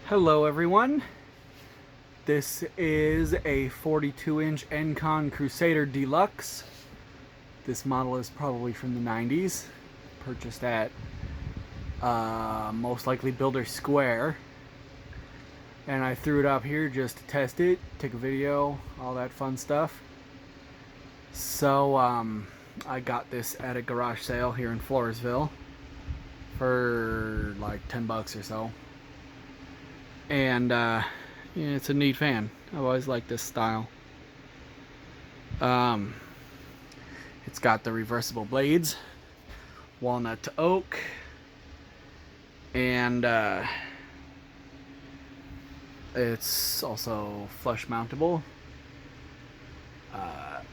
Hello everyone, this is a 42-inch Encon Crusader Deluxe. This model is probably from the 90s, purchased at most likely Builder Square. And I threw it up here just to test it, take a video, all that fun stuff. So I got this at a garage sale here in Floresville for like 10 bucks or so. And yeah, it's a neat fan. I've always liked this style. It's got the reversible blades, walnut to oak, and it's also flush mountable.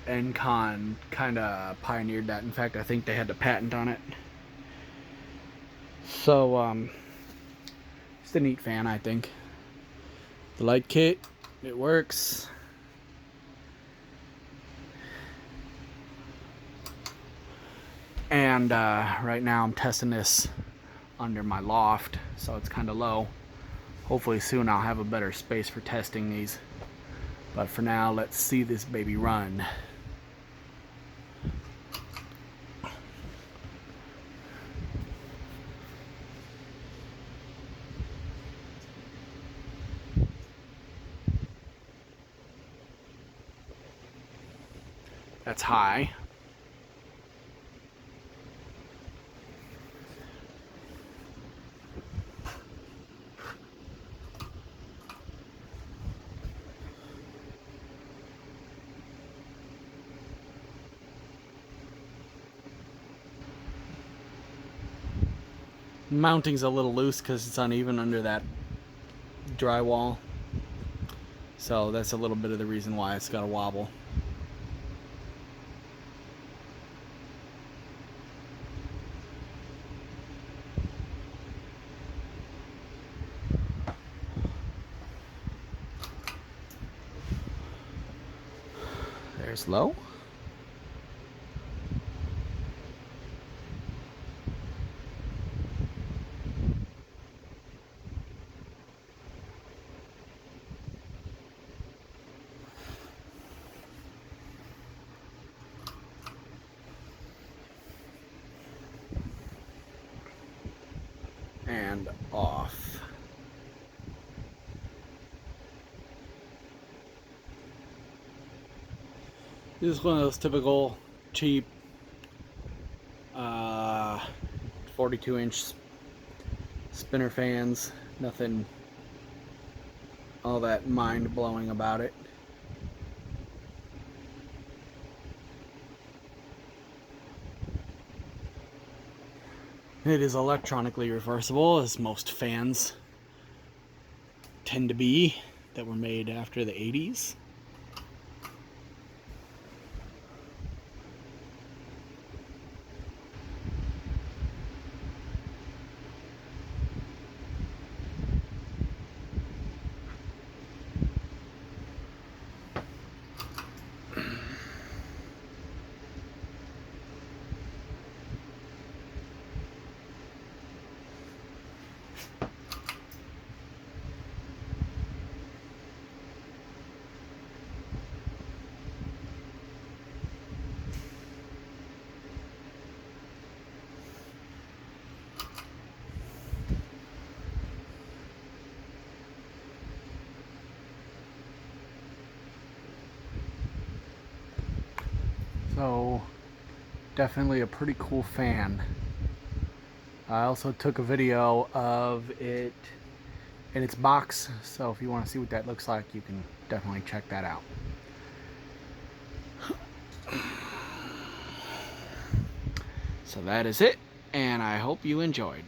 Encon kind of pioneered that. In fact, I think they had the patent on it. So it's a neat fan, I think. The light kit, it works. And right now I'm testing this under my loft, so it's kind of low. Hopefully soon I'll have a better space for testing these. But for now, let's see this baby run. That's high. Mounting's a little loose because it's uneven under that drywall. So that's a little bit of the reason why it's got a wobble. There's low. And off. This is one of those typical cheap 42-inch spinner fans. Nothing all that mind-blowing about it. It is electronically reversible, as most fans tend to be that were made after the 80s. So definitely a pretty cool fan. I also took a video of it in its box, so if you want to see what that looks like, you can definitely check that out. So that is it, and I hope you enjoyed.